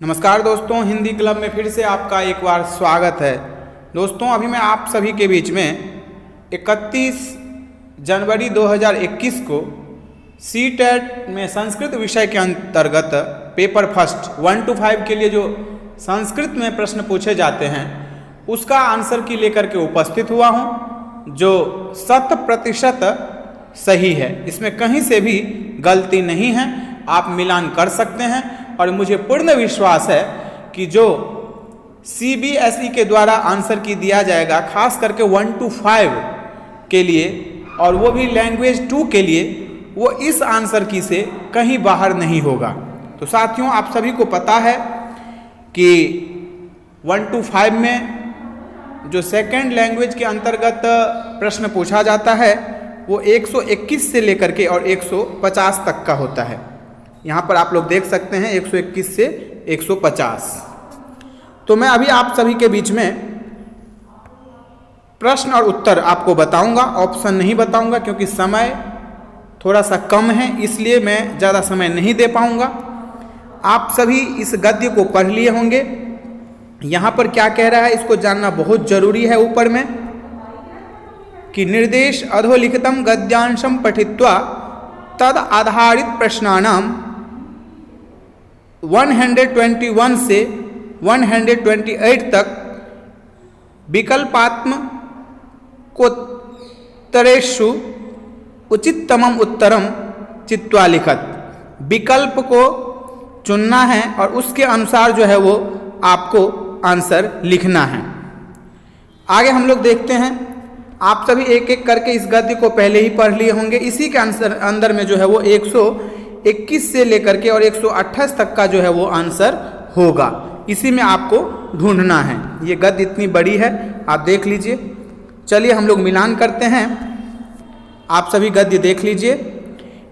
नमस्कार दोस्तों, हिंदी क्लब में फिर से आपका एक बार स्वागत है। दोस्तों, अभी मैं आप सभी के बीच में 31 जनवरी 2021 को सीटेट में संस्कृत विषय के अंतर्गत पेपर फर्स्ट 1 to 5 के लिए जो संस्कृत में प्रश्न पूछे जाते हैं उसका आंसर की लेकर के उपस्थित हुआ हूं, जो 100% सही है। इसमें कहीं से भी गलती नहीं है, आप मिलान कर सकते हैं। और मुझे पूर्ण विश्वास है कि जो CBSE के द्वारा आंसर की दिया जाएगा, खास करके 1 to 5 के लिए और वो भी लैंग्वेज 2 के लिए, वो इस आंसर की से कहीं बाहर नहीं होगा। तो साथियों, आप सभी को पता है कि 1 to 5 में जो सेकंड लैंग्वेज के अंतर्गत प्रश्न पूछा जाता है वो 121 से लेकर के और 150 तक का होता है। यहाँ पर आप लोग देख सकते हैं 121 से 150। तो मैं अभी आप सभी के बीच में प्रश्न और उत्तर आपको बताऊंगा, ऑप्शन नहीं बताऊंगा क्योंकि समय थोड़ा सा कम है, इसलिए मैं ज़्यादा समय नहीं दे पाऊंगा। आप सभी इस गद्य को पढ़ लिए होंगे। यहाँ पर क्या कह रहा है इसको जानना बहुत जरूरी है। ऊपर में कि निर्देश अधोलिखितम गद्यांशम पठित्वा तद आधारित प्रश्नानाम 121 से 128 तक विकल्पात्मकोत्तरेषु उचिततमम उत्तरम चित्वा लिखत। विकल्प को चुनना है और उसके अनुसार जो है वो आपको आंसर लिखना है। आगे हम लोग देखते हैं। आप सभी एक एक करके इस गद्य को पहले ही पढ़ लिए होंगे। इसी के अंदर में जो है वो 121 से लेकर के और 128 तक का जो है वो आंसर होगा। इसी में आपको ढूंढना है। ये गद्य इतनी बड़ी है, आप देख लीजिए। चलिए हम लोग मिलान करते हैं। आप सभी गद्य देख लीजिए।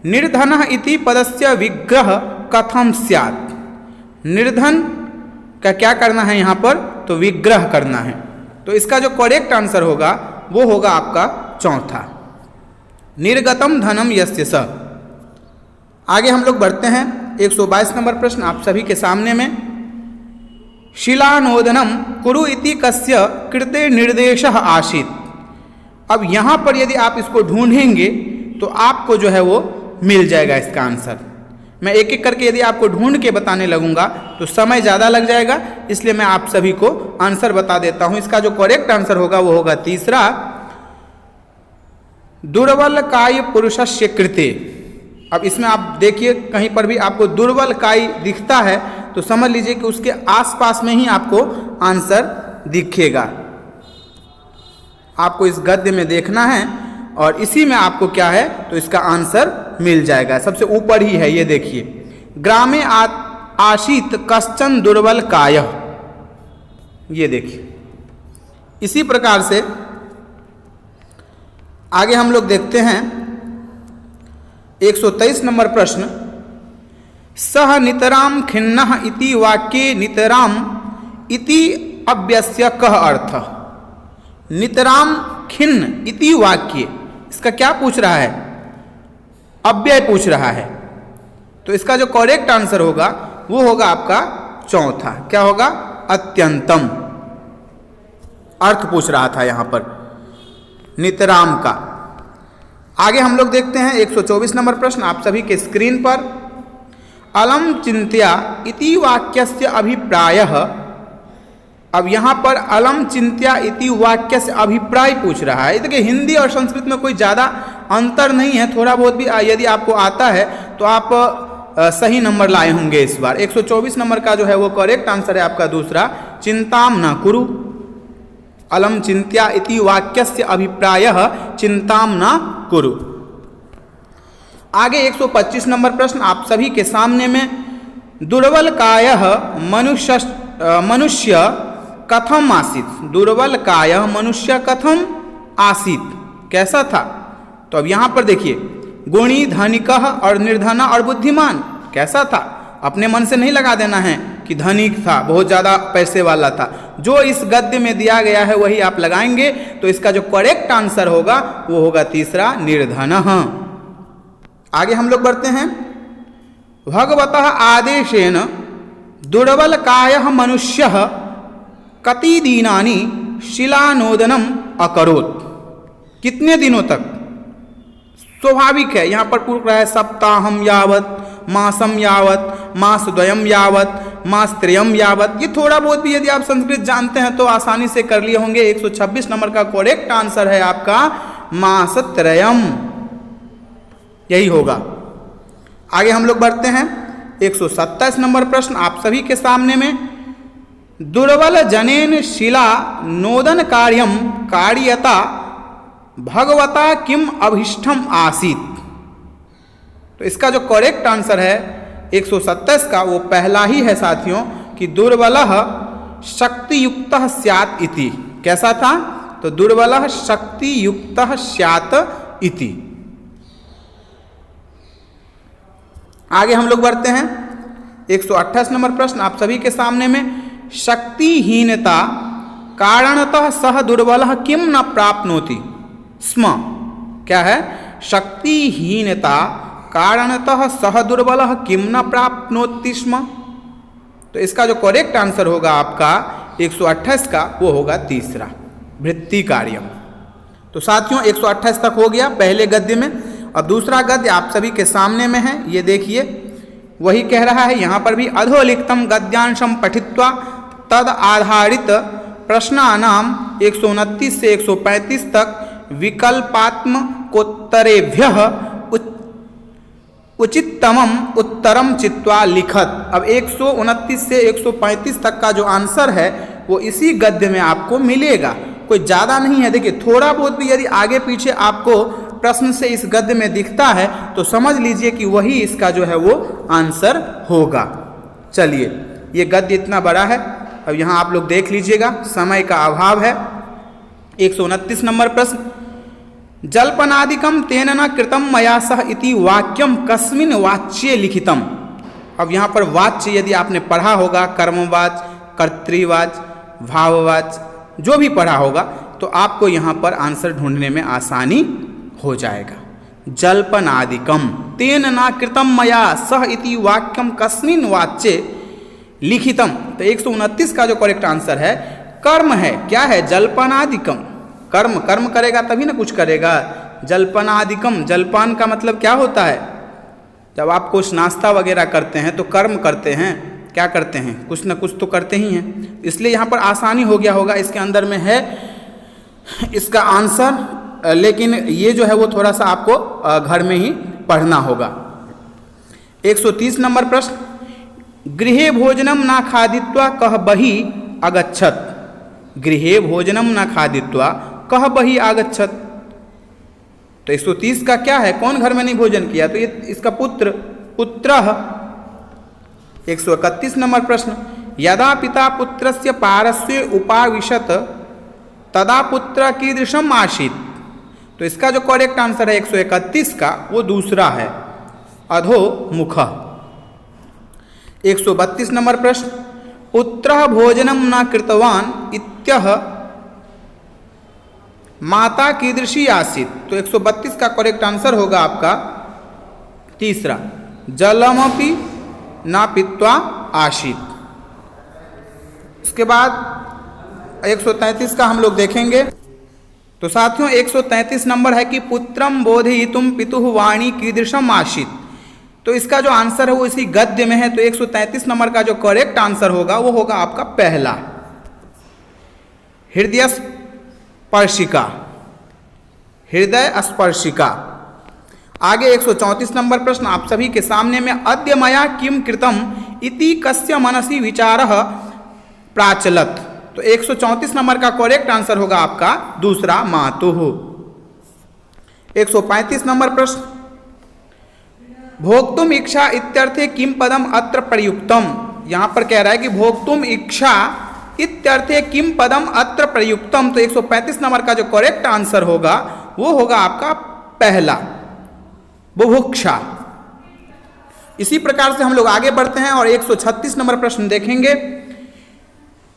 निर्धनः इति पदस्य विग्रह कथम स्यात्। निर्धन का क्या करना है यहाँ पर, तो विग्रह करना है। तो इसका जो करेक्ट आंसर होगा वो होगा आपका चौथा, निर्गतम धनम यस्य स। आगे हम लोग बढ़ते हैं। 122 नंबर प्रश्न आप सभी के सामने में। शिलानोदनम कुरु इति कस्य कृते निर्देशः आसीत्। अब यहाँ पर यदि आप इसको ढूंढेंगे तो आपको जो है वो मिल जाएगा इसका आंसर। मैं एक एक करके यदि आपको ढूंढ के बताने लगूंगा तो समय ज़्यादा लग जाएगा, इसलिए मैं आप सभी को आंसर बता देता हूं। इसका जो करेक्ट आंसर होगा वो होगा तीसरा, दुर्बलकाय पुरुषस्य कृते। अब इसमें आप देखिए कहीं पर भी आपको दुर्बलकाय दिखता है तो समझ लीजिए कि उसके आसपास में ही आपको आंसर दिखेगा। आपको इस गद्य में देखना है और इसी में आपको क्या है तो इसका आंसर मिल जाएगा। सबसे ऊपर ही है, ये देखिए, ग्रामे आशीत कश्चन दुर्बल कायः। ये देखिए। इसी प्रकार से आगे हम लोग देखते हैं 123 नंबर प्रश्न। सह नितराम खिन्नः इति वाक्ये नितराम इति अव्यस्य कः अर्थः। नितराम खिन्न इति वाक्य, इसका क्या पूछ रहा है, अव्यय पूछ रहा है। तो इसका जो करेक्ट आंसर होगा वो होगा आपका चौथा। क्या होगा, अत्यंतम। अर्थ पूछ रहा था यहां पर नितराम का। आगे हम लोग देखते हैं 124 नंबर प्रश्न आप सभी के स्क्रीन पर। अलम चिंत्या इति वाक्यस्य अभिप्रायः। अब यहाँ पर अलम चिंत्या इति वाक्य से अभिप्राय पूछ रहा है। देखिए, हिंदी और संस्कृत में कोई ज़्यादा अंतर नहीं है, थोड़ा बहुत भी यदि आपको आता है तो आप सही नंबर लाए होंगे इस बार। 124 नंबर का जो है वो करेक्ट आंसर है आपका दूसरा, चिंताम न कुरु। अलम चिंत्या इति वाक्य से अभिप्रायः चिंताम न कुरु। आगे 125 नंबर प्रश्न आप सभी के सामने में। दुर्बलकायः मनुष्य कथम आसीत। दुर्बल काय मनुष्य कथम आसीत, कैसा था। तो अब यहां पर देखिए, गुणी धनिकः और निर्धना और बुद्धिमान, कैसा था। अपने मन से नहीं लगा देना है कि धनिक था, बहुत ज्यादा पैसे वाला था। जो इस गद्य में दिया गया है वही आप लगाएंगे। तो इसका जो करेक्ट आंसर होगा वो होगा तीसरा, निर्धनः। आगे हम लोग बढ़ते हैं। भगवतः आदेशेन दुर्बल कायः मनुष्यः कति दीनानि शिलानोदनम अकरोत्। कितने दिनों तक? स्वाभाविक है, यहाँ पर पूछ रहा है सप्ताहम यावत, मासम यावत, मासद्वयम यावत, मासत्रयम यावत। ये थोड़ा बहुत भी यदि आप संस्कृत जानते हैं तो आसानी से कर लिए होंगे। 126 नंबर का करेक्ट आंसर है आपका मासत्रयम, यही होगा। आगे हम लोग बढ़ते हैं 127 नंबर प्रश्न आप सभी के सामने में। दुर्बल जनेन शिला नोदन कार्यम कार्यता भगवता किम अभिष्टम आसीत। तो इसका जो करेक्ट आंसर है 127 का वो पहला ही है साथियों कि दुर्बलः शक्तियुक्तः स्यात् इति। कैसा था? तो दुर्बलः शक्तियुक्तः स्यात् इति। आगे हम लोग बढ़ते हैं 128 नंबर प्रश्न आप सभी के सामने में। शक्तिहीनता कारणतः सह दुर्बलः किम न प्राप्नोति स्म। क्या है? शक्तिहीनता कारणतः सह दुर्बलः किम न प्राप्नोति स्म। तो इसका जो करेक्ट आंसर होगा आपका 128 का वो होगा तीसरा, वृत्ति कार्यम। तो साथियों 128 तक हो गया पहले गद्य में। अब दूसरा गद्य आप सभी के सामने में है, ये देखिए। वही कह रहा है यहाँ पर भी, अधोलिखितम गद्यांशम पठित्वा तद आधारित प्रश्नानाम 129 से 135 तक विकल्पात्मकोत्तरेभ्यः उचिततमम उत्तरम चित्वा लिखत। अब 129 से 135 तक का जो आंसर है वो इसी गद्य में आपको मिलेगा, कोई ज़्यादा नहीं है। देखिए थोड़ा बहुत भी यदि आगे पीछे आपको प्रश्न से इस गद्य में दिखता है तो समझ लीजिए कि वही इसका जो है वो आंसर होगा। चलिए, ये गद्य इतना बड़ा है, अब यहाँ आप लोग देख लीजिएगा, समय का अभाव है। 129 नंबर प्रश्न, जल्पनादिकम तेन न कृतम मया सह इति वाक्यम कस्मिन वाच्ये लिखितम। अब यहाँ पर वाच्य यदि आपने पढ़ा होगा, कर्मवाच, कर्तृवाच, भाववाच, जो भी पढ़ा होगा तो आपको यहाँ पर आंसर ढूंढने में आसानी हो जाएगा। जल्पनादिकम तेन न कृतम मया सह इति वाक्यम कस्मिन वाच्ये लिखितम। तो 129 का जो करेक्ट आंसर है कर्म है। क्या है? जल्पनादिकम। कर्म, कर्म करेगा तभी ना कुछ करेगा। जल्पनादिकम, जलपान का मतलब क्या होता है? जब आप कुछ नाश्ता वगैरह करते हैं तो कर्म करते हैं, क्या करते हैं? कुछ ना कुछ तो करते ही हैं। इसलिए यहाँ पर आसानी हो गया होगा, इसके अंदर में है इसका आंसर, लेकिन ये जो है वो थोड़ा सा आपको घर में ही पढ़ना होगा। 130 नंबर प्रश्न, गृहे भोजनम न खादित्वा कह बहि अगच्छत। गृहे भोजनम न खादित्वा कह बहि आगच्छत। तो 130 का क्या है? कौन घर में नहीं भोजन किया? तो ये इसका पुत्र, पुत्रः। 131 नंबर प्रश्न, यदा पिता पुत्रस्य पार्श्वे उपाविशत तदा पुत्र कीदृशम आसीत्। तो इसका जो करेक्ट आंसर है 131 का वो दूसरा है, अधोमुखः। 132 नंबर प्रश्न, पुत्रः भोजनम न कृतवान इत्यह माता कीदृशी आसीत्। तो 132 का करेक्ट आंसर होगा आपका तीसरा, जलमपि न पीत्वा आसीत्। इसके बाद 133 का हम लोग देखेंगे। तो साथियों 133 नंबर है कि पुत्रम बोधयितुम पितुः वाणी कीदृशम आसीत्। तो इसका जो आंसर है वो इसी गद्य में है। तो 133 नंबर का जो करेक्ट आंसर होगा वो होगा आपका पहला, हृदय स्पर्शिका, हृदय स्पर्शिका। आगे 134 नंबर प्रश्न आप सभी के सामने में, अद्य मया किम कृतम इति कस्य मनसि विचारः प्राचलत। तो 134 नंबर का करेक्ट आंसर होगा आपका दूसरा, मातुः। 135 नंबर प्रश्न, भोक्तुम इच्छा इत्यर्थे किम पदम अत्र प्रयुक्तम। यहाँ पर कह रहा है कि भोक्तुम इच्छा इत्यर्थे किम पदम अत्र प्रयुक्तम। तो 135 नंबर का जो करेक्ट आंसर होगा वो होगा आपका पहला, बुभुक्षा। इसी प्रकार से हम लोग आगे बढ़ते हैं और 136 नंबर प्रश्न देखेंगे।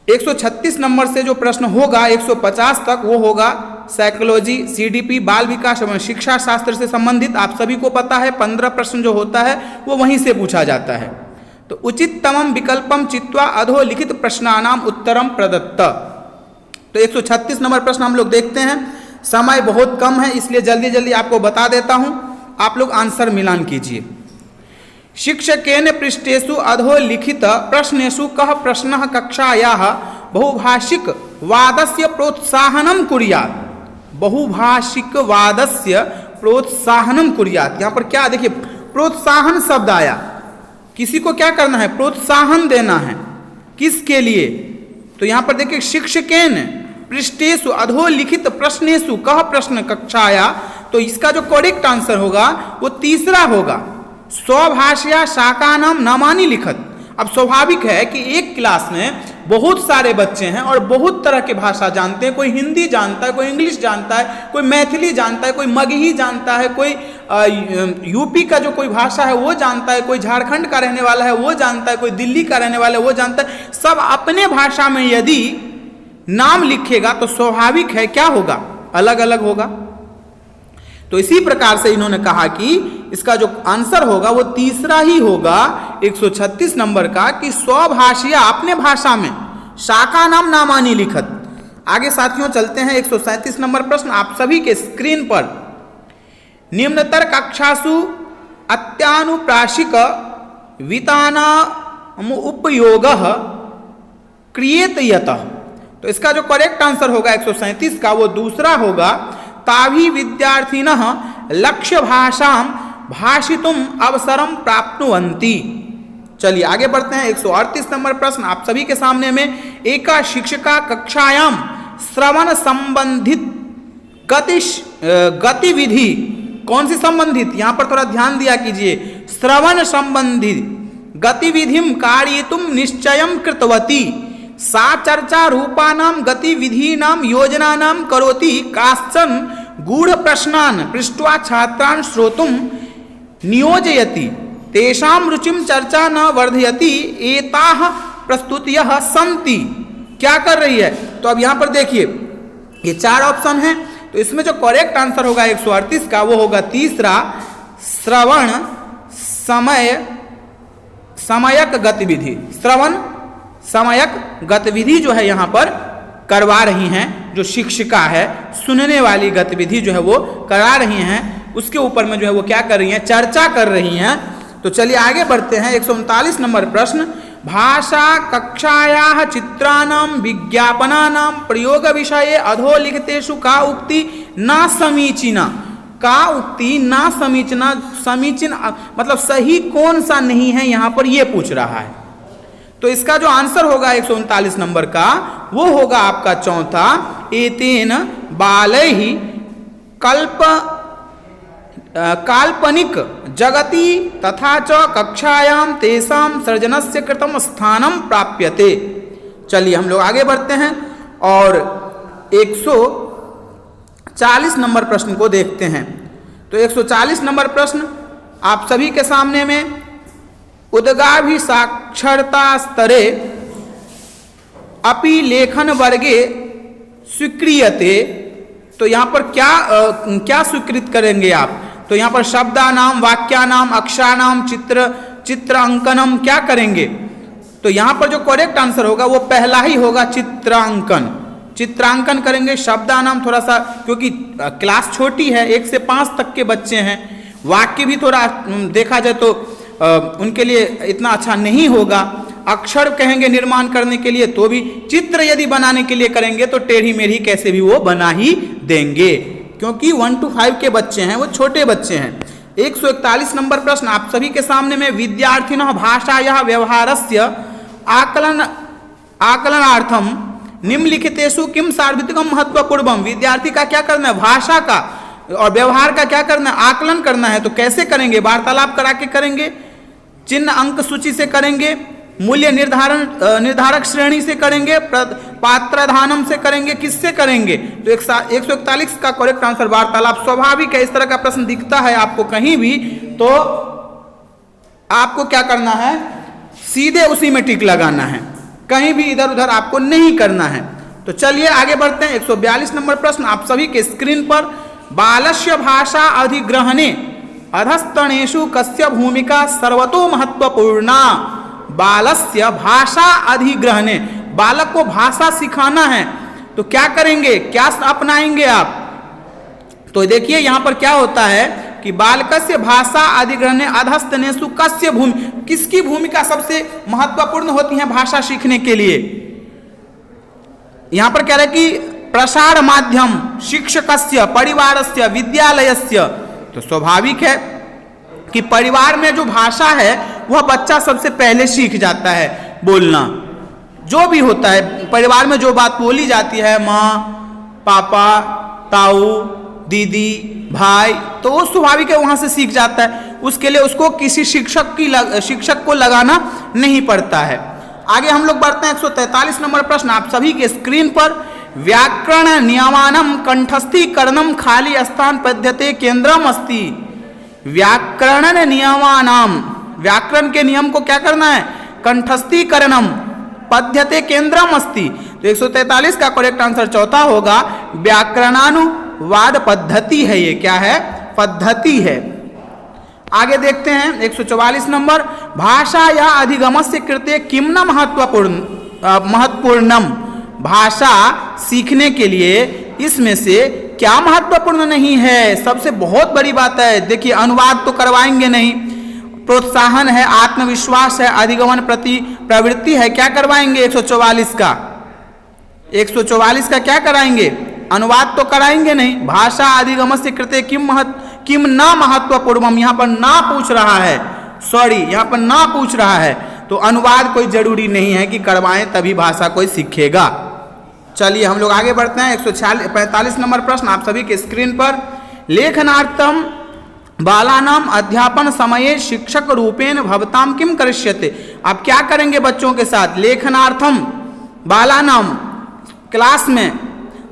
136 नंबर से जो प्रश्न होगा 150 तक वो होगा साइकोलॉजी, सीडीपी, बाल विकास एवं शिक्षा शास्त्र से संबंधित। आप सभी को पता है 15 प्रश्न जो होता है वो वहीं से पूछा जाता है। तो उचिततमं विकल्पम चित्वा अधो लिखित प्रश्नानाम उत्तरम प्रदत्त। तो 136 नंबर प्रश्न हम लोग देखते हैं। समय बहुत कम है इसलिए जल्दी जल्दी आपको बता देता हूं, आप लोग आंसर मिलान कीजिए। शिक्षकेन पृष्ठेषु अधो लिखित प्रश्नेषु कः प्रश्नः कक्षायाः बहुभाषिक वादस्य प्रोत्साहनं कुर्यात्। बहुभाषिक वादस्य प्रोत्साहनं कुर्यात्, यहाँ पर क्या देखिए प्रोत्साहन शब्द आया, किसी को क्या करना है, प्रोत्साहन देना है, किसके लिए, तो यहाँ पर देखिए शिक्षकेन पृष्ठेषु अधोलिखित प्रश्नेषु कह प्रश्न कक्षाया, तो इसका जो करेक्ट आंसर होगा वो तीसरा होगा, स्वभाषया शाकानाम नामानि लिखत। अब स्वाभाविक है कि एक क्लास में बहुत सारे बच्चे हैं और बहुत तरह के भाषा जानते हैं, कोई हिंदी जानता है, कोई इंग्लिश जानता है, कोई मैथिली जानता है, कोई मगही जानता है, कोई यूपी का जो कोई भाषा है वो जानता है, कोई झारखंड का रहने वाला है वो जानता है, कोई दिल्ली का रहने वाला है वो जानता है। सब अपने भाषा में यदि नाम लिखेगा तो स्वाभाविक है क्या होगा, अलग अलग होगा। तो इसी प्रकार से इन्होंने कहा कि इसका जो आंसर होगा वो तीसरा ही होगा 136 नंबर का, कि स्वभाषिया अपने भाषा में शाखा नाम नामानी लिखत। आगे साथियों चलते हैं 137 नंबर प्रश्न आप सभी के स्क्रीन पर। निम्नतर कक्षासु अत्यानुप्राशिक वितानाम उपयोगः क्रियेत यतः। तो इसका जो करेक्ट आंसर होगा 137 का वो दूसरा होगा, ताभि विद्यार्थिनः लक्ष्य भाषां भाषितुम अवसरम प्राप्नुवन्ति। चलिए आगे बढ़ते हैं 138 नंबर प्रश्न आप सभी के सामने में। एका शिक्षिका कक्षायाम श्रवण संबंधित गतिविधि, कौन सी संबंधित, यहां पर थोड़ा ध्यान दिया कीजिए, श्रवण संबंधित गतिविधिम कारयितुम निश्चयं कृतवती, सा चर्चा रूपानां गतिविधीनां योजनानां करोति, काश्चन गूढ़ प्रश्नान् पृष्ट्वा छात्रान् श्रोतुं नियोजयति, तेषां रुचिं चर्चा न वर्धयति, एताः प्रस्तुतियः सन्ति। क्या कर रही है, तो अब यहाँ पर देखिए ये चार ऑप्शन है, तो इसमें जो करेक्ट आंसर होगा 138 का वो होगा तीसरा, श्रवण समयक गतिविधि। श्रवण समयक गतिविधि जो है यहाँ पर करवा रही हैं, जो शिक्षिका है सुनने वाली गतिविधि जो है वो करा रही हैं, उसके ऊपर में जो है वो क्या कर रही हैं, चर्चा कर रही हैं। तो चलिए आगे बढ़ते हैं 139 नंबर प्रश्न। भाषा कक्षायाः चित्राणां विज्ञापनानां प्रयोग विषये अधोलिखितेषु का उक्ति न समीचीना। का उक्ति ना समीचीना, समीचीन मतलब सही कौन सा नहीं है यहाँ पर ये पूछ रहा है। तो इसका जो आंसर होगा 139 नंबर का वो होगा आपका चौथा, एतेन बालैहि काल्पनिक जगति तथा च कक्षायां तेषां सर्जनस्य कृतं स्थानं प्राप्यते। चलिए हम लोग आगे बढ़ते हैं और 140 नंबर प्रश्न को देखते हैं। तो 140 नंबर प्रश्न आप सभी के सामने में, उद्गाभि साक्षरता स्तरे अपि लेखन वर्गे स्वीक्रियते। तो यहाँ पर क्या स्वीकृत करेंगे आप, तो यहाँ पर शब्दानाम, वाक्यानाम, अक्षरानाम, चित्र अंकनम क्या करेंगे, तो यहाँ पर जो करेक्ट आंसर होगा वो पहला ही होगा, चित्रांकन करेंगे। शब्दानाम थोड़ा सा, क्योंकि क्लास छोटी है 1 से 5 तक के बच्चे हैं, वाक्य भी थोड़ा देखा जाए तो उनके लिए इतना अच्छा नहीं होगा। अक्षर कहेंगे निर्माण करने के लिए तो भी, चित्र यदि बनाने के लिए करेंगे तो टेढ़ी मेढ़ी कैसे भी वो बना ही देंगे, क्योंकि 1 to 5 के बच्चे हैं, वो छोटे बच्चे हैं। 141 नंबर प्रश्न आप सभी के सामने में, विद्यार्थिनः भाषायाः व्यवहारस्य आकलनार्थम निम्नलिखितेषु किम सार्वत्रिकम महत्वपूर्णम। विद्यार्थी का क्या करना है, भाषा का और व्यवहार का क्या करना है, आकलन करना है। तो कैसे करेंगे, वार्तालाप करा के करेंगे, चिन्ह अंक सूची से करेंगे, मूल्य निर्धारक श्रेणी से करेंगे, पात्राधानम से करेंगे, किससे करेंगे। तो 141 का करेक्ट आंसर वार्तालाप। स्वाभाविक है, इस तरह का प्रश्न दिखता है आपको कहीं भी तो आपको क्या करना है, सीधे उसी में टिक लगाना है, कहीं भी इधर उधर आपको नहीं करना है। तो चलिए आगे बढ़ते हैं 142 नंबर प्रश्न आप सभी के स्क्रीन पर। बालस्य भाषा अधिग्रहणे अधस्तनेषु कस्य भूमिका सर्वतो महत्वपूर्णा। बालस्य भाषा अधिग्रहणे, बालक को भाषा सिखाना है तो क्या करेंगे, क्या अपनाएंगे आप? तो देखिए यहां पर क्या होता है कि बालकस्य भाषा अधिग्रहणे अधस्तनेषु कस्य भूमि, किसकी भूमिका सबसे महत्वपूर्ण होती है भाषा सीखने के लिए? यहां पर कह रहे कि प्रसार माध्यम शिक्षकस्य परिवारस्य विद्यालयस्य, तो स्वाभाविक है कि परिवार में जो भाषा है वह बच्चा सबसे पहले सीख जाता है बोलना। जो भी होता है परिवार में जो बात बोली जाती है, माँ, पापा, ताऊ, दीदी, भाई, तो वो स्वाभाविक है वहां से सीख जाता है। उसके लिए उसको किसी शिक्षक को लगाना नहीं पड़ता है। आगे हम लोग बढ़ते हैं 143 नंबर प्रश्न आप सभी के स्क्रीन पर। व्याकरण नियमानम कंठस्थीकरणम खाली स्थान पद्धते केंद्रम अस्ति। व्याकरण नियमानाम, व्याकरण के नियम को क्या करना है, कंठस्थीकरणम पद्धते केंद्रम अस्ति। तो 143 का करेक्ट आंसर चौथा होगा, व्याकरणानुवाद पद्धति है। ये क्या है, पद्धति है। आगे देखते हैं 144 नंबर, भाषा या अधिगमस्य कृते किम न महत्वपूर्णम। भाषा सीखने के लिए इसमें से क्या महत्वपूर्ण नहीं है? सबसे बहुत बड़ी बात है। देखिए अनुवाद तो करवाएंगे नहीं, प्रोत्साहन है, आत्मविश्वास है, अधिगमन प्रति प्रवृत्ति है, क्या करवाएंगे 144 का? 144 का क्या कराएंगे? अनुवाद तो कराएंगे नहीं। भाषा अधिगमस्य कृते किम न महत्वपूर्णम, यहाँ पर ना पूछ रहा है, सॉरी यहाँ पर ना पूछ रहा है, तो अनुवाद कोई जरूरी नहीं है कि करवाएं तभी भाषा कोई सीखेगा। चलिए हम लोग आगे बढ़ते हैं 145 नंबर प्रश्न आप सभी के स्क्रीन पर। लेखनार्थम बालानाम अध्यापन समये शिक्षक रूपेण भवताम किम करिष्यते। आप क्या करेंगे बच्चों के साथ? लेखनार्थम बालानाम, क्लास में,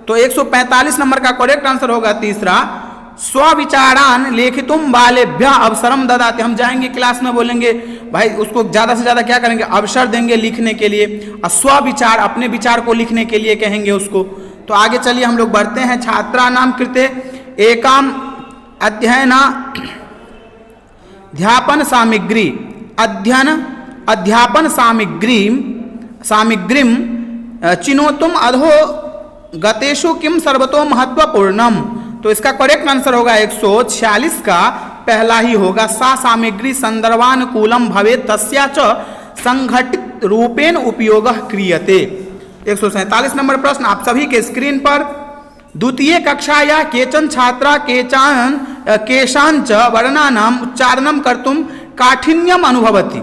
तो 145 नंबर का करेक्ट आंसर होगा तीसरा, स्वविचारान लेखितुम बालेभ्य अवसरम ददाते। हम जाएंगे क्लास में, बोलेंगे भाई उसको ज्यादा से ज्यादा क्या करेंगे, अवसर देंगे लिखने के लिए, और स्वविचार अपने विचार को लिखने के लिए कहेंगे उसको। तो आगे चलिए हम लोग बढ़ते हैं। छात्राणाम कृते एकाम अध्यापन सामग्री अध्यापन सामग्रीम चिनोतुम अधो गतेषु किम सर्वतो महत्वपूर्णम। तो इसका करेक्ट आंसर होगा 146 का पहला ही होगा, सा सामग्री संदर्भानुकूलम भवे तस्या च संघटित रूपेण उपयोगः क्रियते। 147 नंबर प्रश्न आप सभी के स्क्रीन पर। द्वितीय कक्षाया केचन छात्रा केषांच वर्णानाम उच्चारणम कर्तुम काठिन्यम अनुभवति।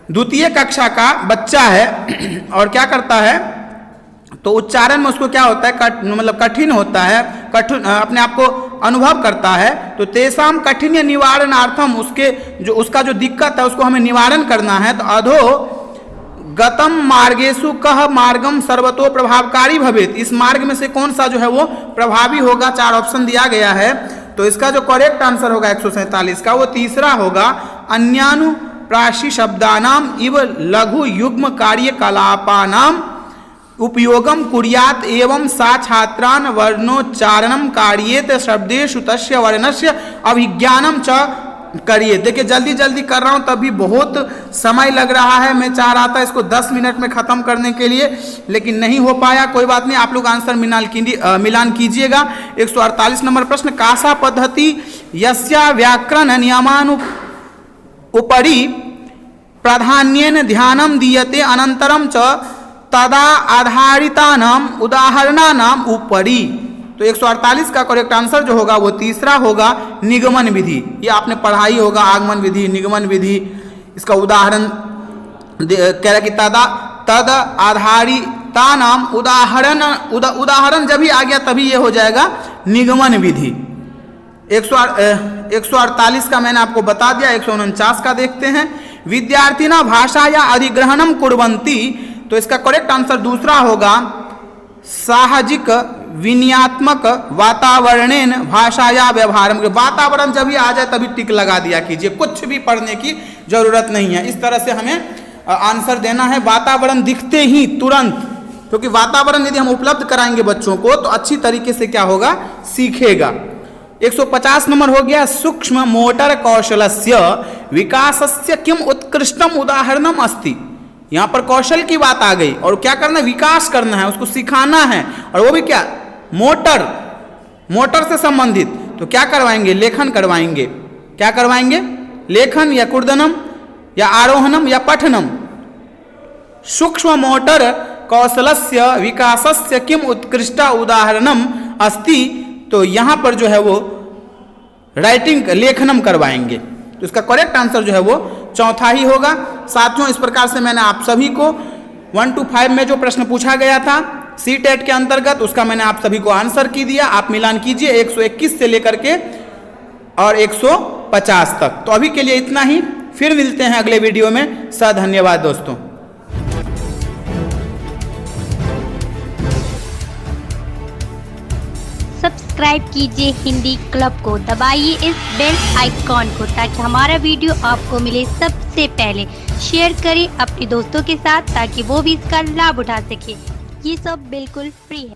द्वितीय कक्षा का बच्चा है और क्या करता है, तो उच्चारण में उसको क्या होता है, मतलब कठिन होता है, कठिन अपने आप को अनुभव करता है। तो तेसाम कठिन्य निवारणार्थम, उसका जो दिक्कत है उसको हमें निवारण करना है। तो अधो गतम मार्गेशु कह मार्गम सर्वतो प्रभावकारी भवेत। इस मार्ग में से कौन सा जो है वो प्रभावी होगा? 4 ऑप्शन दिया गया है, तो इसका जो करेक्ट आंसर होगा 147 का वो तीसरा होगा, अन्यानुप्रासी शब्दानाम इव लघु युग्म कार्यकलापानाम उपयोगम कुर्यात एवं सा छात्रान वर्णोच्चारणम कार्येत शब्देषु तस्य वर्णस्य अभिज्ञानम च करिए। देखिए जल्दी जल्दी कर रहा हूं तभी बहुत समय लग रहा है। मैं चाह रहा था इसको 10 मिनट में खत्म करने के लिए, लेकिन नहीं हो पाया। कोई बात नहीं, आप लोग आंसर मिलान कीजिएगा। 148 नंबर प्रश्न, कासा पद्धति यस्या व्याकरण नियमानुपरि प्राधान्येन ध्यानम दीयते अनंतरम च तदा आधारितानाम उदाहरणानाम उपरि। तो 148 का करेक्ट आंसर जो होगा वो तीसरा होगा, निगमन विधि। ये आपने पढ़ा ही होगा, आगमन विधि, निगमन विधि। इसका उदाहरण कह रहा कि तद आधारितानाम उदाहरण जब भी आ गया तभी ये हो जाएगा निगमन विधि। 148 का मैंने आपको बता दिया। 149 का देखते हैं, विद्यार्थिना भाषा या अधिग्रहणम कुर्वन्ति। तो इसका करेक्ट आंसर दूसरा होगा, साहजिक विनयात्मक वातावरणेन भाषाया व्यवहारम। वातावरण जब भी आ जाए तभी टिक लगा दिया कीजिए, कुछ भी पढ़ने की जरूरत नहीं है। इस तरह से हमें आंसर देना है, वातावरण दिखते ही तुरंत, क्योंकि वातावरण यदि हम उपलब्ध कराएंगे बच्चों को तो अच्छी तरीके से क्या होगा, सीखेगा। 150 नंबर हो गया सूक्ष्म मोटर कौशलस्य विकासस्य किम उत्कृष्टम उदाहरणम अस्ति। यहां पर कौशल की बात आ गई और क्या करना, विकास करना है, उसको सिखाना है, और वो भी क्या, मोटर से संबंधित। तो क्या करवाएंगे, लेखन करवाएंगे। क्या करवाएंगे, लेखन या कुर्दनम या आरोहणम या पठनम। सूक्ष्म मोटर कौशलस्य विकासस्य किम उत्कृष्ट उदाहरणम अस्ति। तो यहां पर जो है वो राइटिंग लेखनम करवाएंगे। तो इसका करेक्ट आंसर जो है वो चौथा ही होगा। साथियों, इस प्रकार से मैंने आप सभी को 1 to 5 में जो प्रश्न पूछा गया था सीटेट के अंतर्गत, उसका मैंने आप सभी को आंसर की दिया। आप मिलान कीजिए 121 से लेकर के और 150 तक। तो अभी के लिए इतना ही, फिर मिलते हैं अगले वीडियो में। धन्यवाद दोस्तों। सब्सक्राइब कीजिए हिंदी क्लब को, दबाइए इस बेल आइकॉन को ताकि हमारा वीडियो आपको मिले सबसे पहले। शेयर करें अपने दोस्तों के साथ ताकि वो भी इसका लाभ उठा सके। ये सब बिल्कुल फ्री है।